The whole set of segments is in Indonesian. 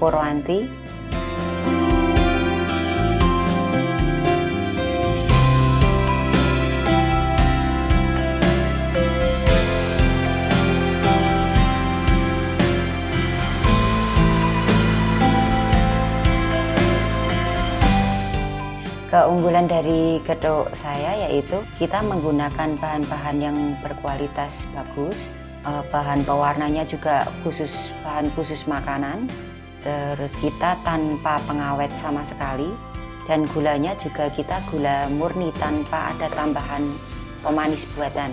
Purwanti. Keunggulan dari getuk saya yaitu kita menggunakan bahan-bahan yang berkualitas bagus, bahan pewarnanya juga bahan khusus makanan, terus kita tanpa pengawet sama sekali, dan gulanya juga kita gula murni tanpa ada tambahan pemanis buatan.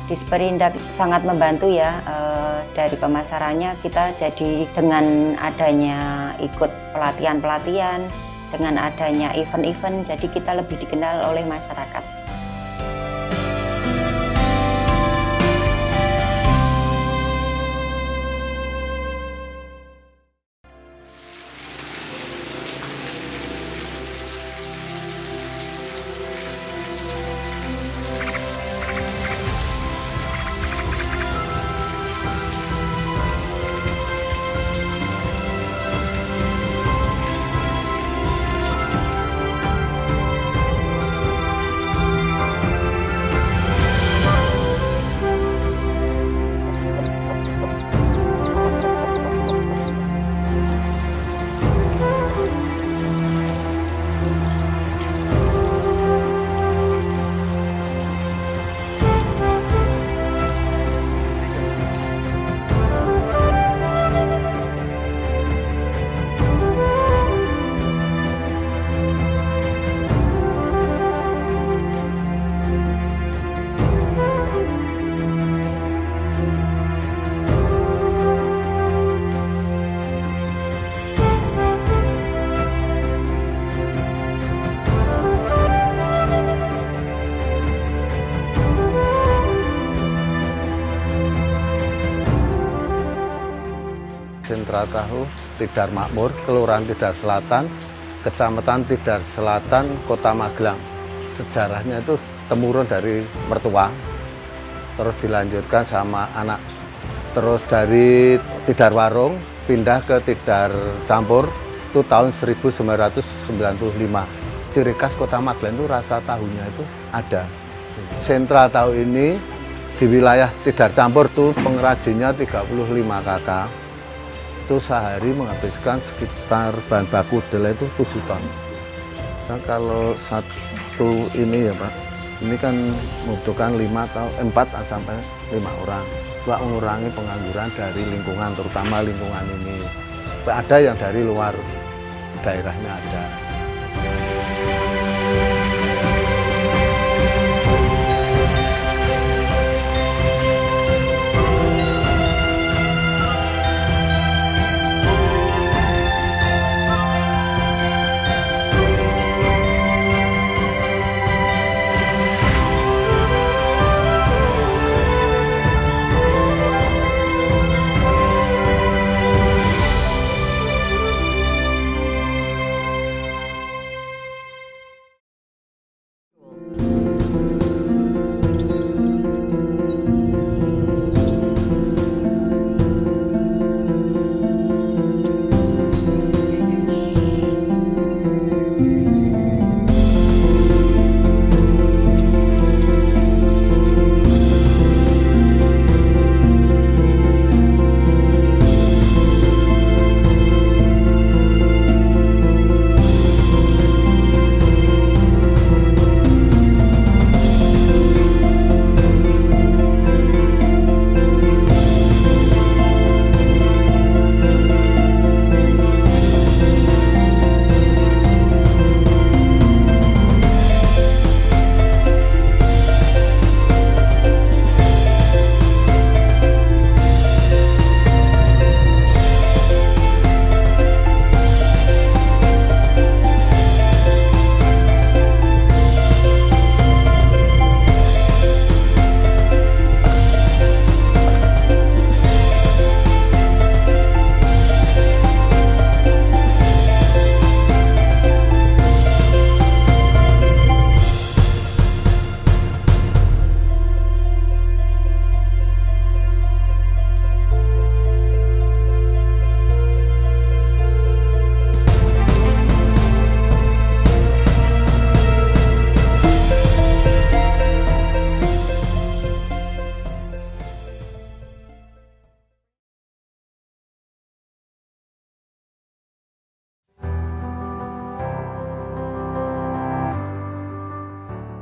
Disperindak sangat membantu ya, dari pemasarannya kita jadi dengan adanya ikut pelatihan-pelatihan, dengan adanya event-event, jadi kita lebih dikenal oleh masyarakat. Sentra Tahu Tidar Makmur, Kelurahan Tidar Selatan, Kecamatan Tidar Selatan, Kota Magelang. Sejarahnya itu temurun dari mertua, terus dilanjutkan sama anak. Terus dari Tidar Warung pindah ke Tidar Campur itu tahun 1995. Ciri khas Kota Magelang itu rasa tahunya itu ada. Sentra tahu ini di wilayah Tidar Campur tuh pengrajinnya 35 kakak. Itu sehari menghabiskan sekitar bahan baku kedelai itu 7 ton. Nah, kalau satu ini ya Pak, ini kan membutuhkan 4 sampai 5 orang. Pak mengurangi pengangguran dari lingkungan, terutama lingkungan ini. Ada yang dari luar daerahnya ada.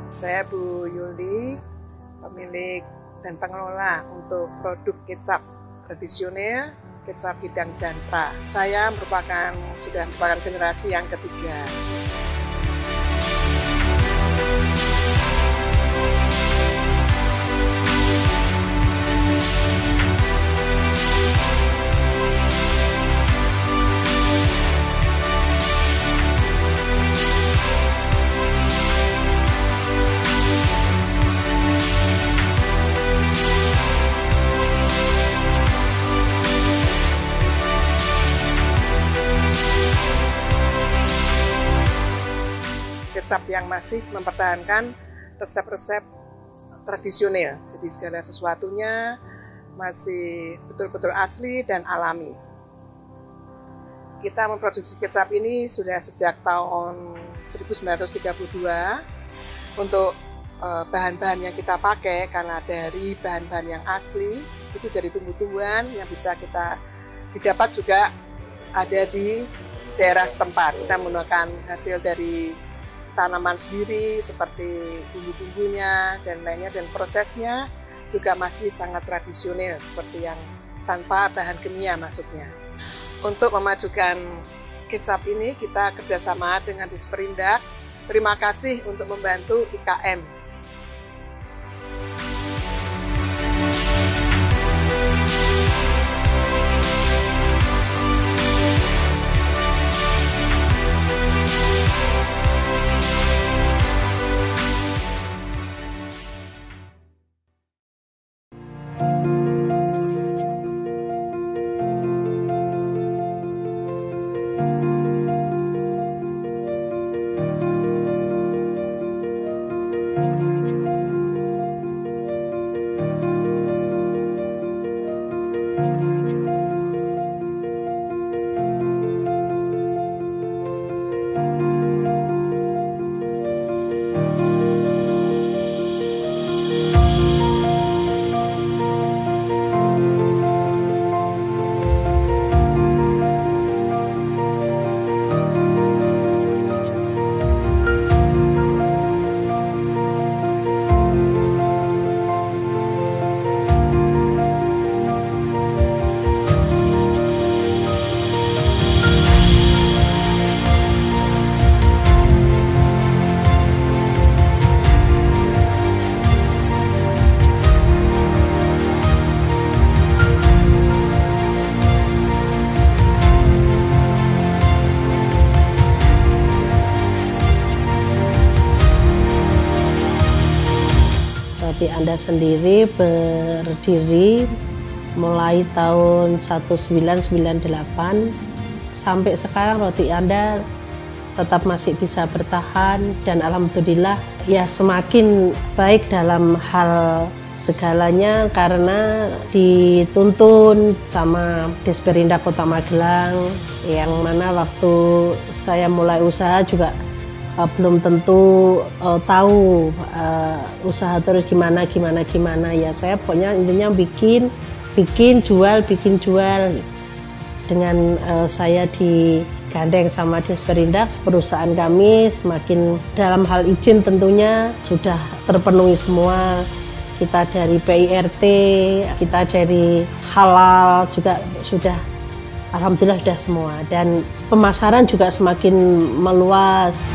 Saya Bu Yuli, pemilik dan pengelola untuk produk kecap tradisional, kecap Hidang Jantra. Saya sudah merupakan generasi yang ketiga. Kecap yang masih mempertahankan resep-resep tradisional, jadi segala sesuatunya masih betul-betul asli dan alami. Kita memproduksi kecap ini sudah sejak tahun 1932. Untuk bahan-bahan yang kita pakai karena dari bahan-bahan yang asli, itu dari tumbuh-tumbuhan yang bisa kita didapat juga ada di daerah setempat. Kita menggunakan hasil dari tanaman sendiri seperti bumbu-bumbunya dan lainnya, dan prosesnya juga masih sangat tradisional seperti yang tanpa bahan kimia maksudnya. Untuk memajukan kecap ini kita kerjasama dengan Disperindak. Terima kasih untuk membantu IKM. Roti Anda sendiri berdiri mulai tahun 1998 sampai sekarang. Roti Anda tetap masih bisa bertahan dan alhamdulillah ya semakin baik dalam hal segalanya karena dituntun sama Disperindak Kota Magelang, yang mana waktu saya mulai usaha juga belum tentu tahu usaha terus gimana ya. Saya pokoknya intinya bikin jual dengan saya digandeng sama Disperindak. Perusahaan kami semakin dalam hal izin tentunya sudah terpenuhi semua. Kita dari PIRT, kita dari halal juga sudah, alhamdulillah sudah semua, dan pemasaran juga semakin meluas.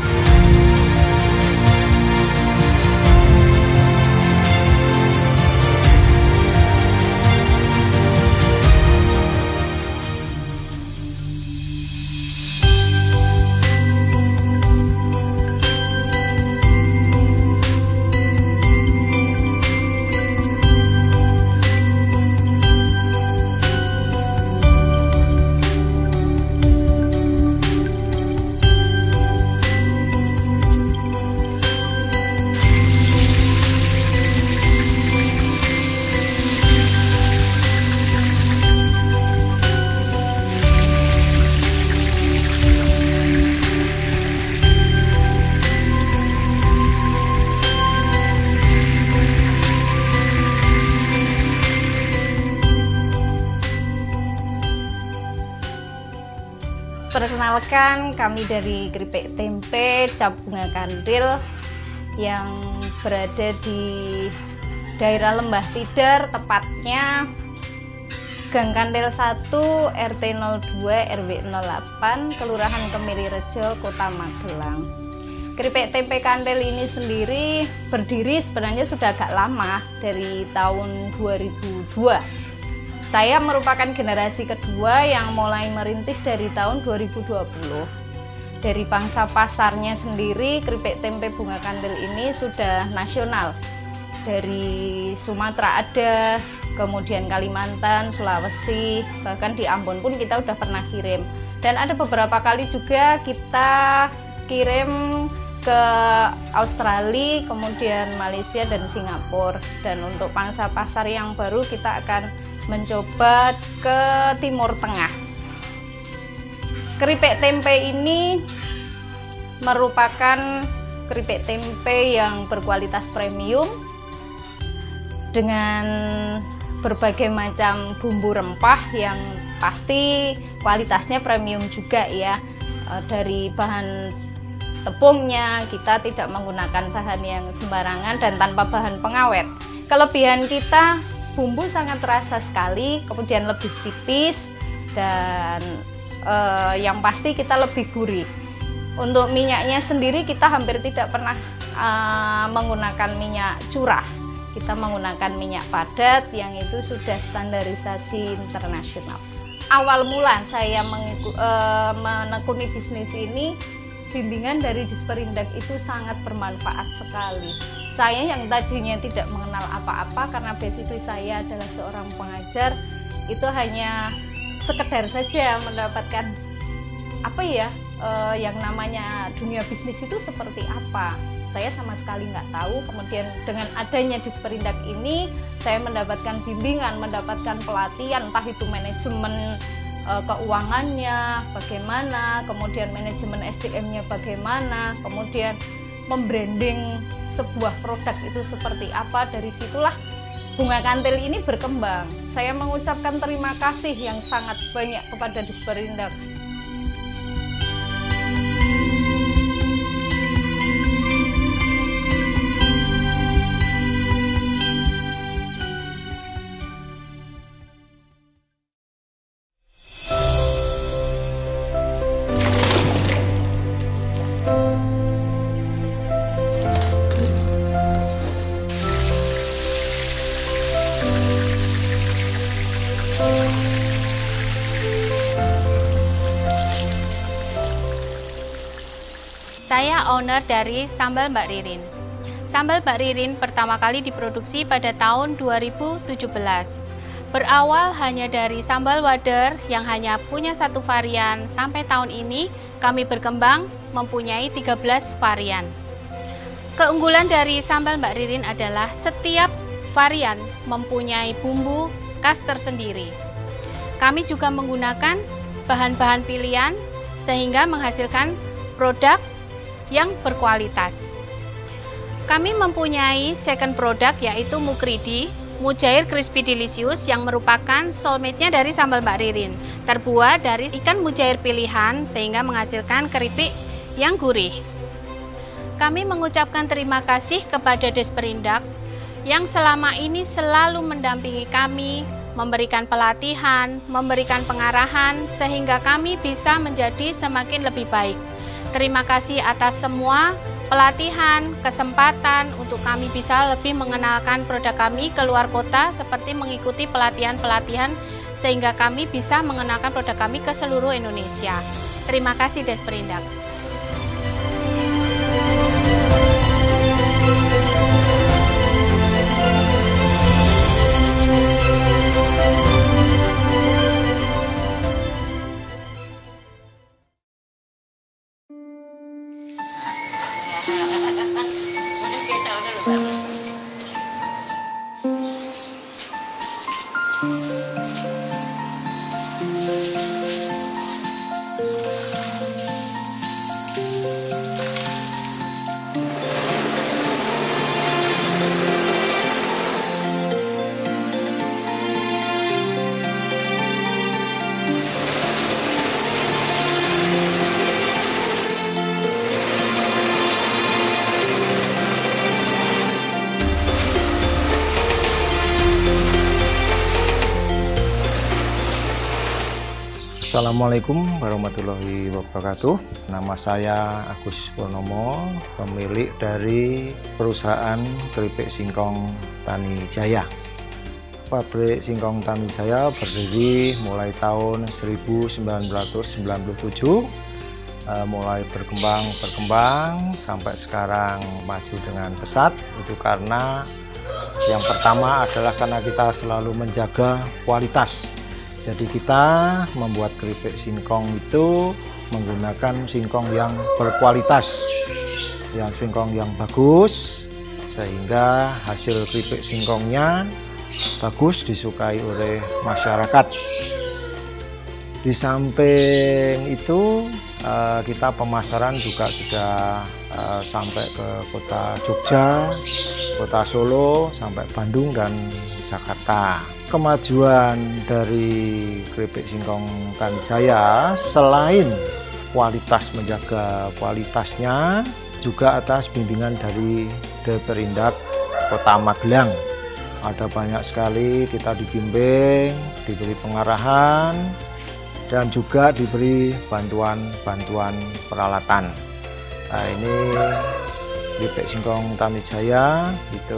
Perkenalkan, kami dari Keripik Tempe Cap Bunga Kandil. yang berada di daerah Lembah Tidar, tepatnya Gang Kandel 1, RT 02, RW 08, Kelurahan Kemirirejo, Kota Magelang. Keripik tempe kandel ini sendiri berdiri sebenarnya sudah agak lama, dari tahun 2002. Saya merupakan generasi kedua yang mulai merintis dari tahun 2020. Dari pangsa pasarnya sendiri, keripik tempe bunga kandel ini sudah nasional. Dari Sumatera ada, kemudian Kalimantan, Sulawesi, bahkan di Ambon pun kita udah pernah kirim. Dan ada beberapa kali juga kita kirim ke Australia, kemudian Malaysia dan Singapura. Dan untuk pangsa pasar yang baru kita akan mencoba ke Timur Tengah. Keripik tempe ini merupakan keripik tempe yang berkualitas premium dengan berbagai macam bumbu rempah yang pasti kualitasnya premium juga ya. Dari bahan tepungnya kita tidak menggunakan bahan yang sembarangan dan tanpa bahan pengawet. Kelebihan kita, bumbu sangat terasa sekali, kemudian lebih tipis, dan yang pasti kita lebih gurih. Untuk minyaknya sendiri kita hampir tidak pernah menggunakan minyak curah. Kita menggunakan minyak padat yang itu sudah standarisasi internasional. Awal mula saya menekuni bisnis ini, bimbingan dari Disperindak itu sangat bermanfaat sekali. Saya yang tadinya tidak mengenal apa-apa karena basically saya adalah seorang pengajar, itu hanya sekedar saja mendapatkan yang namanya dunia bisnis itu seperti apa. Saya sama sekali nggak tahu. Kemudian dengan adanya Disperindak ini, saya mendapatkan bimbingan, mendapatkan pelatihan, entah itu manajemen keuangannya bagaimana, kemudian manajemen SDM-nya bagaimana, kemudian membranding sebuah produk itu seperti apa. Dari situlah bunga kantil ini berkembang. Saya mengucapkan terima kasih yang sangat banyak kepada Disperindak. Saya owner dari Sambal Mbak Ririn. Sambal Mbak Ririn pertama kali diproduksi pada tahun 2017. Berawal hanya dari sambal wader yang hanya punya satu varian, sampai tahun ini kami berkembang mempunyai 13 varian. Keunggulan dari sambal Mbak Ririn adalah setiap varian mempunyai bumbu khas tersendiri. Kami juga menggunakan bahan-bahan pilihan sehingga menghasilkan produk yang berkualitas. Kami mempunyai second product yaitu Mukridi, Mujair Crispy Delicious, yang merupakan soulmate-nya dari sambal Mbak Ririn. Terbuat dari ikan mujair pilihan sehingga menghasilkan keripik yang gurih. Kami mengucapkan terima kasih kepada Disperindak yang selama ini selalu mendampingi kami, memberikan pelatihan, memberikan pengarahan sehingga kami bisa menjadi semakin lebih baik. Terima kasih atas semua pelatihan, kesempatan untuk kami bisa lebih mengenalkan produk kami ke luar kota, seperti mengikuti pelatihan-pelatihan sehingga kami bisa mengenalkan produk kami ke seluruh Indonesia. Terima kasih Disperindak. Saya, owner dari Sambal Mbak Ririn. Sambal Mbak Ririn pertama kali diproduksi pada tahun 2017. Berawal hanya dari sambal wader yang hanya punya satu varian, sampai tahun ini kami berkembang mempunyai 13 varian. Keunggulan dari sambal Mbak Ririn adalah setiap varian mempunyai bumbu khas tersendiri. Assalamualaikum warahmatullahi wabarakatuh. Nama saya Agus Purnomo, pemilik dari perusahaan keripik singkong Tani Jaya. Pabrik singkong Tani Jaya berdiri mulai tahun 1997, mulai berkembang sampai sekarang maju dengan pesat. Itu karena yang pertama adalah karena kita selalu menjaga kualitas. Jadi kita membuat keripik singkong itu menggunakan singkong yang berkualitas, yang singkong yang bagus, sehingga hasil keripik singkongnya bagus, disukai oleh masyarakat. Di samping itu kita pemasaran juga sudah sampai ke kota Jogja, kota Solo, sampai Bandung dan Jakarta. Kemajuan dari keripik singkong Tani Jaya selain kualitas, menjaga kualitasnya, juga atas bimbingan dari Deperindak Kota Magelang. Ada banyak sekali kita dibimbing, diberi pengarahan, dan juga diberi bantuan peralatan. Nah, ini keripik singkong Tani Jaya itu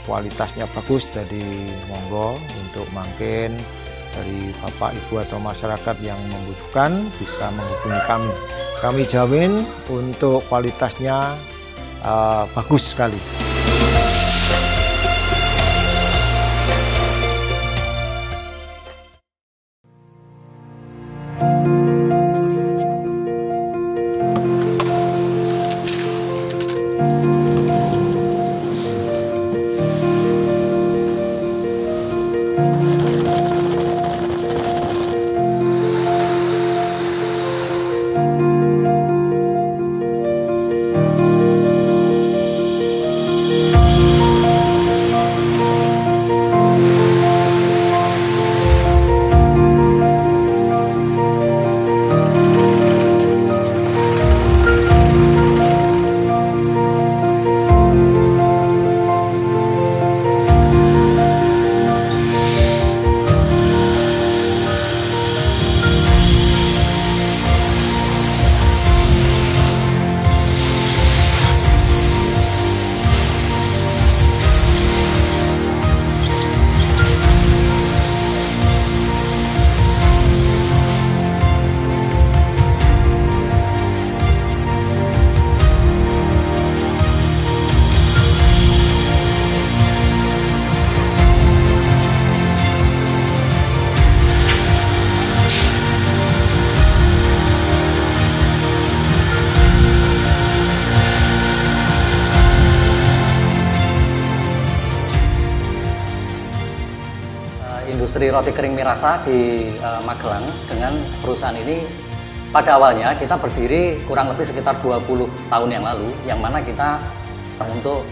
kualitasnya bagus, jadi monggo untuk makin dari Bapak, Ibu atau masyarakat yang membutuhkan bisa menghubungi kami. Kami jamin untuk kualitasnya bagus sekali. Industri roti kering Mirasa di Magelang dengan perusahaan ini pada awalnya kita berdiri kurang lebih sekitar 20 tahun yang lalu, yang mana kita untuk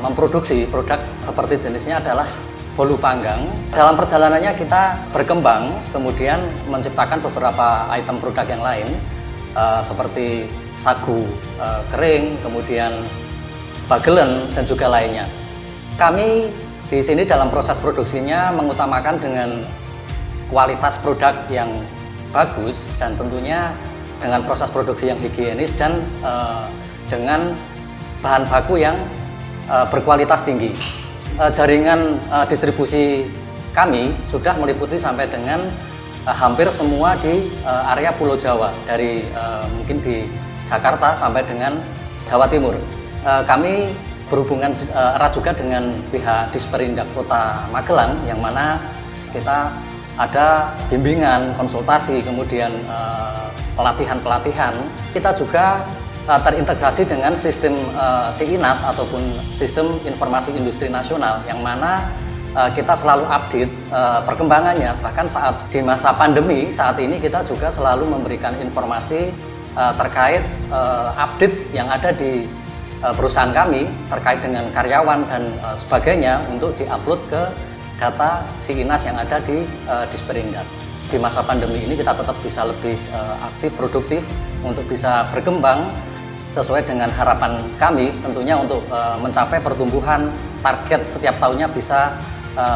memproduksi produk seperti jenisnya adalah bolu panggang. Dalam perjalanannya kita berkembang, kemudian menciptakan beberapa item produk yang lain seperti sagu kering, kemudian bagelen dan juga lainnya. Kami di sini dalam proses produksinya mengutamakan dengan kualitas produk yang bagus dan tentunya dengan proses produksi yang higienis dan dengan bahan baku yang berkualitas tinggi. Jaringan distribusi kami sudah meliputi sampai dengan hampir semua di area Pulau Jawa, dari mungkin di Jakarta sampai dengan Jawa Timur. Kami berhubungan erat juga dengan pihak Disperindak Kota Magelang, yang mana kita ada bimbingan, konsultasi, kemudian pelatihan-pelatihan. Kita juga terintegrasi dengan sistem SIINAS ataupun Sistem Informasi Industri Nasional, yang mana kita selalu update perkembangannya. Bahkan saat di masa pandemi saat ini kita juga selalu memberikan informasi terkait update yang ada di perusahaan kami terkait dengan karyawan dan sebagainya untuk diupload ke data SIINAS yang ada di Disperindak. Di masa pandemi ini kita tetap bisa lebih aktif, produktif untuk bisa berkembang sesuai dengan harapan kami, tentunya untuk mencapai pertumbuhan target setiap tahunnya bisa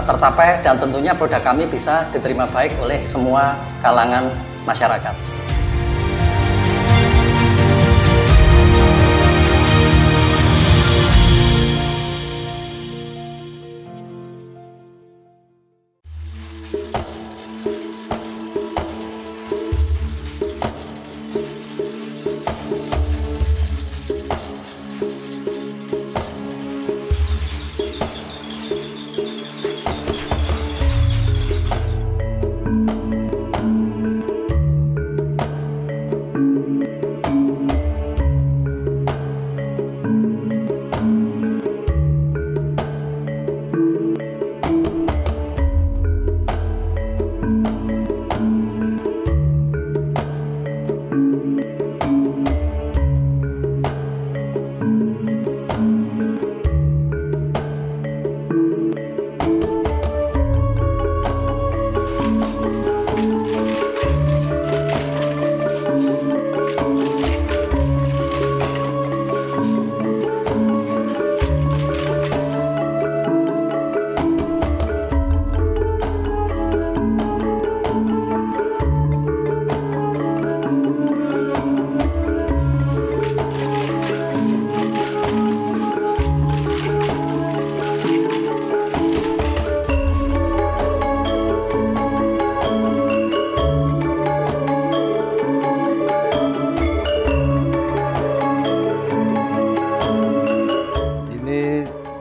tercapai, dan tentunya produk kami bisa diterima baik oleh semua kalangan masyarakat.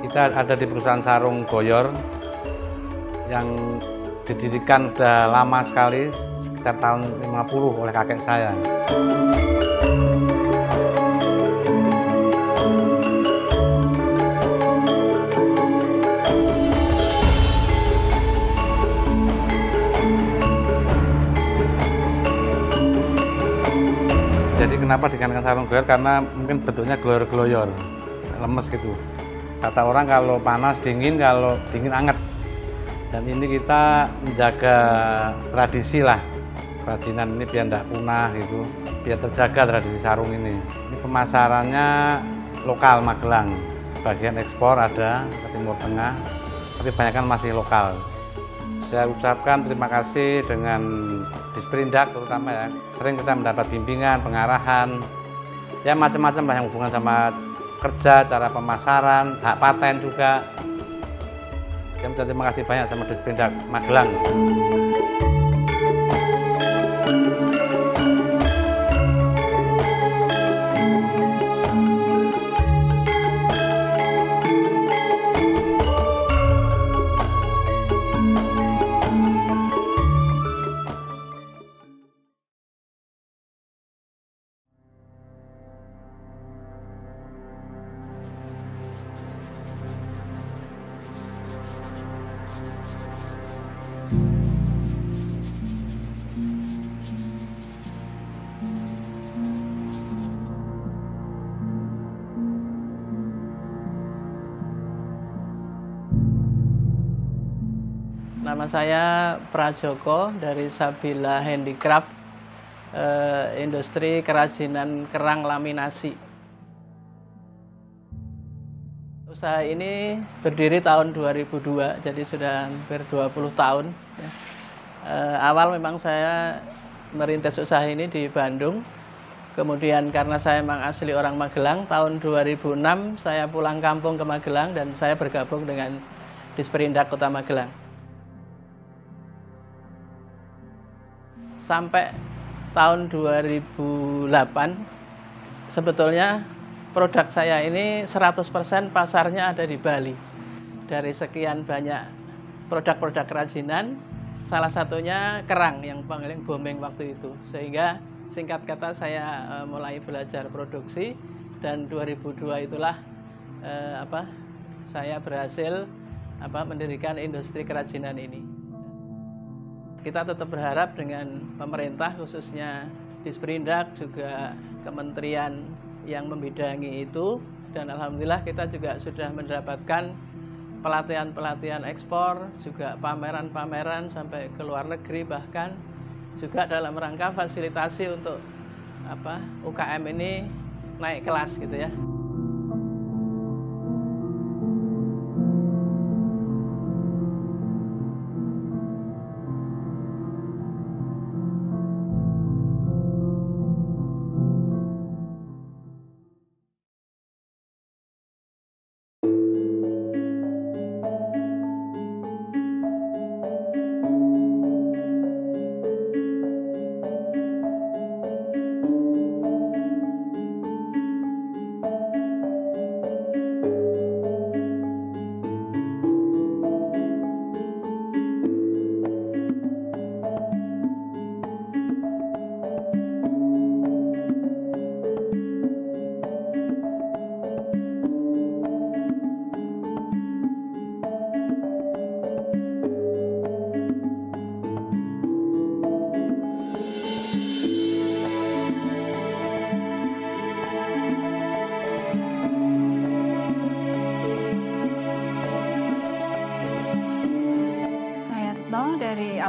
Kita ada di perusahaan sarung Goyor yang didirikan sudah lama sekali, sekitar tahun 50 oleh kakek saya. Jadi kenapa dikatakan sarung Goyor? Karena mungkin bentuknya gloyor-gloyor, lemes gitu. Kata orang kalau panas dingin, kalau dingin anget. Dan ini kita menjaga tradisi lah, kerajinan ini biar tidak punah gitu, biar terjaga tradisi sarung ini. Ini pemasarannya lokal Magelang, sebagian ekspor ada ke Timur Tengah, tapi kebanyakan masih lokal. Saya ucapkan terima kasih dengan Disperindak terutama ya, sering kita mendapat bimbingan, pengarahan, ya macam-macam lah yang hubungan sama kerja, cara pemasaran, hak paten juga. Terima kasih banyak sama Disperindak Magelang. Nama saya Prajoko dari Sabila Handicraft, industri kerajinan kerang laminasi. Usaha ini berdiri tahun 2002, jadi sudah hampir 20 tahun. Awal memang saya merintis usaha ini di Bandung. Kemudian karena saya memang asli orang Magelang, tahun 2006 saya pulang kampung ke Magelang dan saya bergabung dengan Disperindak Kota Magelang. Sampai tahun 2008 sebetulnya produk saya ini 100% pasarnya ada di Bali. Dari sekian banyak produk-produk kerajinan, salah satunya kerang yang paling booming waktu itu. Sehingga singkat kata saya mulai belajar produksi dan 2002 itulah saya berhasil mendirikan industri kerajinan ini. Kita tetap berharap dengan pemerintah khususnya Disperindak juga kementerian yang membidangi itu, dan alhamdulillah kita juga sudah mendapatkan pelatihan-pelatihan ekspor, juga pameran-pameran sampai ke luar negeri, bahkan juga dalam rangka fasilitasi untuk UKM ini naik kelas gitu ya.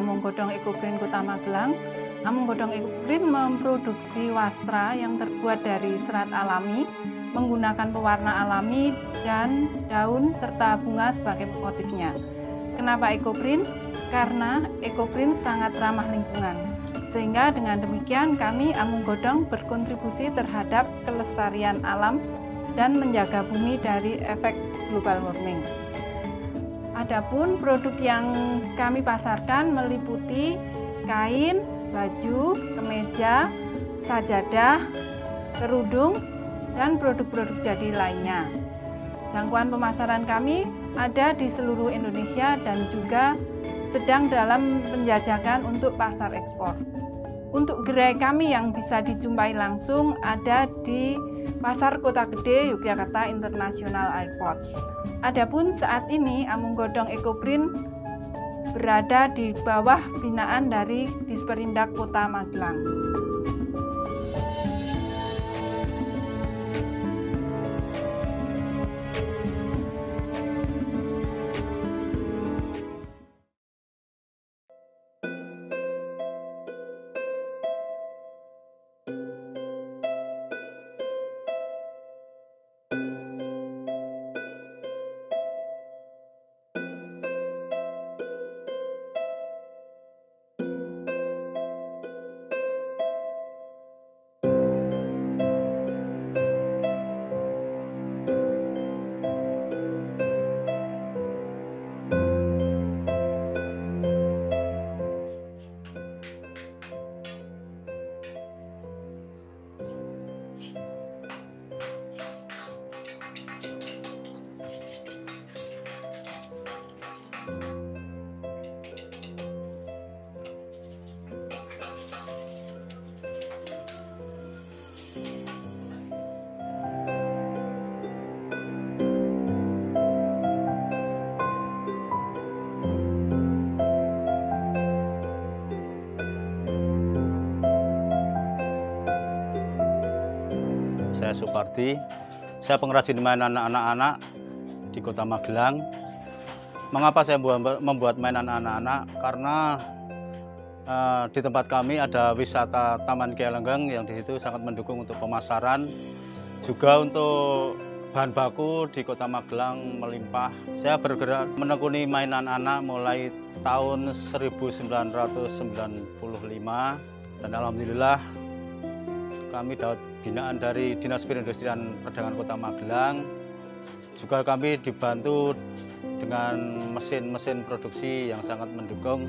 Amung Godong Ecoprint Kota Magelang. Amung Godong Ecoprint memproduksi wastra yang terbuat dari serat alami, menggunakan pewarna alami dan daun serta bunga sebagai motifnya. Kenapa Ecoprint? Karena Ecoprint sangat ramah lingkungan. Sehingga dengan demikian kami Amung Godong berkontribusi terhadap kelestarian alam dan menjaga bumi dari efek global warming. Adapun produk yang kami pasarkan meliputi kain, baju, kemeja, sajadah, kerudung, dan produk-produk jadi lainnya. Jangkauan pemasaran kami ada di seluruh Indonesia dan juga sedang dalam penjajakan untuk pasar ekspor. Untuk gerai kami yang bisa dijumpai langsung ada di Pasar Kota Gede, Yogyakarta International Airport. Adapun saat ini Amung Godong Ecoprint berada di bawah binaan dari Disperindak Kota Magelang. Saya Supardi, saya pengrajin mainan anak-anak di Kota Magelang. Mengapa saya membuat mainan anak-anak? Karena di tempat kami ada wisata Taman Kiai Lenggeng yang di situ sangat mendukung untuk pemasaran. Juga untuk bahan baku di Kota Magelang melimpah. Saya bergerak menekuni mainan anak mulai tahun 1995 dan alhamdulillah kami dapat binaan dari Dinas Perindustrian Perdagangan Kota Magelang. Juga kami dibantu dengan mesin-mesin produksi yang sangat mendukung.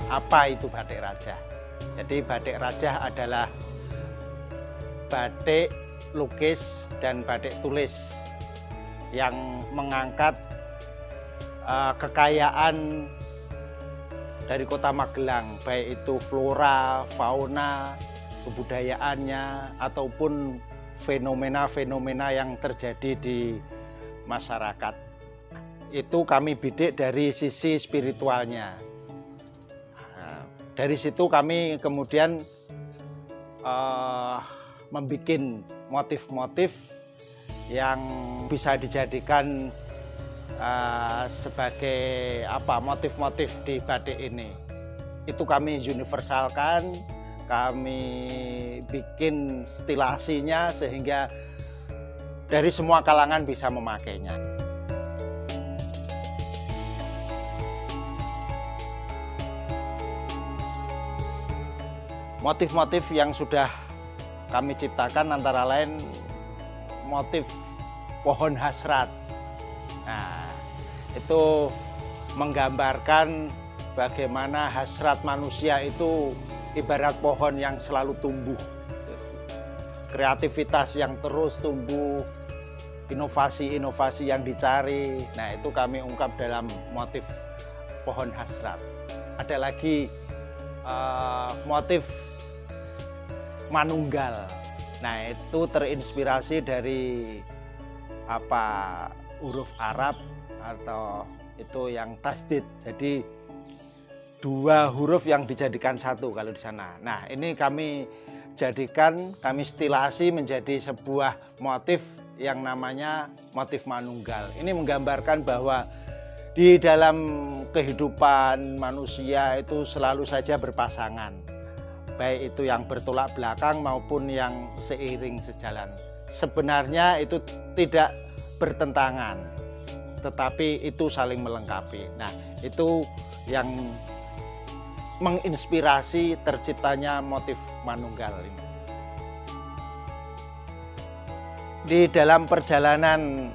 Apa itu batik raja? Jadi batik raja adalah batik lukis dan batik tulis yang mengangkat kekayaan dari Kota Magelang, baik itu flora, fauna, kebudayaannya, ataupun fenomena-fenomena yang terjadi di masyarakat. Itu kami bidik dari sisi spiritualnya. Dari situ kami kemudian membuat motif-motif yang bisa dijadikan sebagai motif-motif di batik ini. Itu kami universalkan, kami bikin stilasinya sehingga dari semua kalangan bisa memakainya. Motif-motif yang sudah kami ciptakan antara lain motif pohon hasrat. Nah, itu menggambarkan bagaimana hasrat manusia itu ibarat pohon yang selalu tumbuh. Kreativitas yang terus tumbuh, inovasi-inovasi yang dicari. Nah, itu kami ungkap dalam motif pohon hasrat. Ada lagi motif manunggal. Nah, itu terinspirasi dari huruf Arab atau itu yang tasdid. Jadi dua huruf yang dijadikan satu kalau di sana. Nah, ini kami jadikan, kami stilasi menjadi sebuah motif yang namanya motif manunggal. Ini menggambarkan bahwa di dalam kehidupan manusia itu selalu saja berpasangan, baik itu yang bertolak belakang maupun yang seiring sejalan. Sebenarnya itu tidak bertentangan, tetapi itu saling melengkapi. Nah, itu yang menginspirasi terciptanya motif manunggal ini. Di dalam perjalanan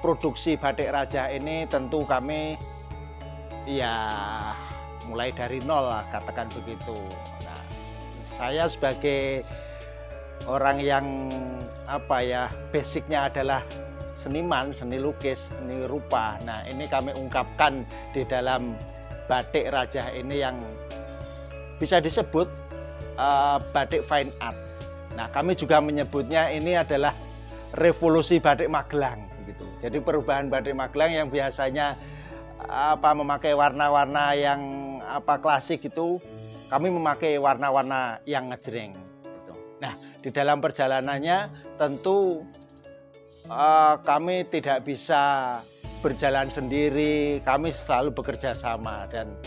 produksi batik Raja ini tentu kami mulai dari nol lah, katakan begitu. Nah, saya sebagai orang yang basicnya adalah seniman, seni lukis, seni rupa. Nah, ini kami ungkapkan di dalam batik Raja ini yang bisa disebut batik fine art. Nah, kami juga menyebutnya ini adalah revolusi batik Magelang gitu. Jadi perubahan batik Magelang yang biasanya memakai warna-warna yang klasik itu, kami memakai warna-warna yang ngejreng gitu. Nah, di dalam perjalanannya tentu kami tidak bisa berjalan sendiri, kami selalu bekerja sama. Dan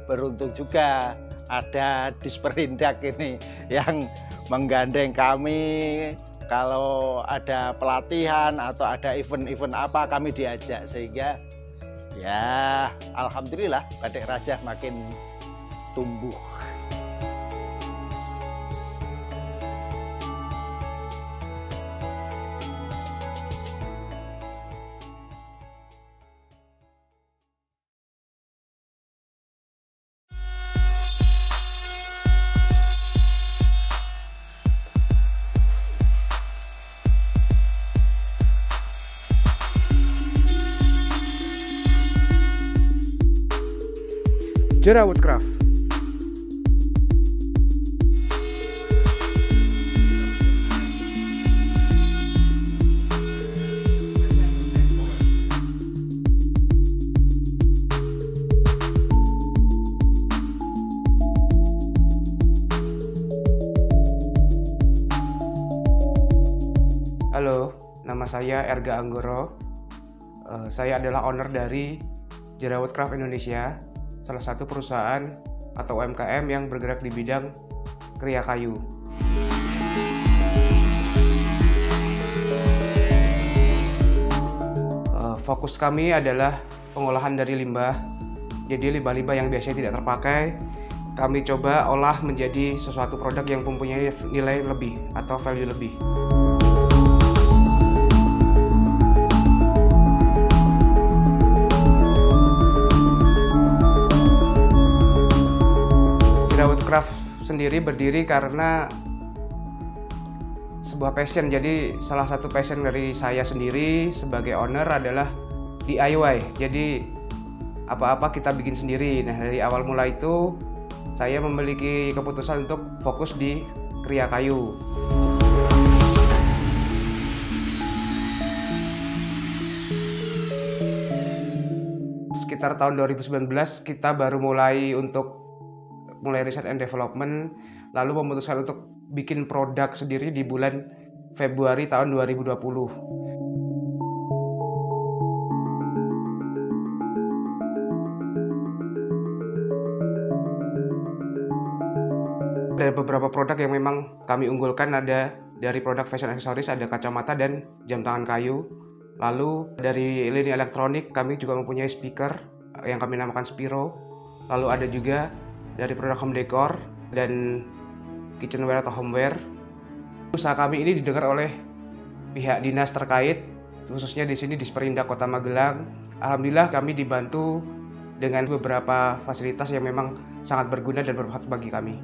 beruntung juga ada Disperindak ini yang menggandeng kami. Kalau ada pelatihan atau ada event-event kami diajak, sehingga alhamdulillah batik Raja makin tumbuh. Jerawat Craft. Halo, nama saya Erga Anggoro. Saya adalah owner dari Jerawat Craft Indonesia, salah satu perusahaan atau UMKM yang bergerak di bidang kriya kayu. Fokus kami adalah pengolahan dari limbah. Jadi limbah-limbah yang biasanya tidak terpakai, kami coba olah menjadi sesuatu produk yang mempunyai nilai lebih atau value lebih. Jerawat Craft sendiri berdiri karena sebuah passion. Jadi salah satu passion dari saya sendiri sebagai owner adalah DIY. Jadi apa-apa kita bikin sendiri. Nah, dari awal mula itu saya memiliki keputusan untuk fokus di kriya kayu. Sekitar tahun 2019 kita baru mulai riset and development, lalu memutuskan untuk bikin produk sendiri di bulan Februari tahun 2020. ada beberapa produk yang memang kami unggulkan. Ada dari produk fashion aksesoris, ada kacamata dan jam tangan kayu. Lalu dari lini elektronik kami juga mempunyai speaker yang kami namakan Spiro. Lalu ada juga dari produk home decor dan kitchenware atau homeware. Usaha kami ini didengar oleh pihak dinas terkait, khususnya di sini Disperindak Kota Magelang. Alhamdulillah kami dibantu dengan beberapa fasilitas yang memang sangat berguna dan bermanfaat bagi kami.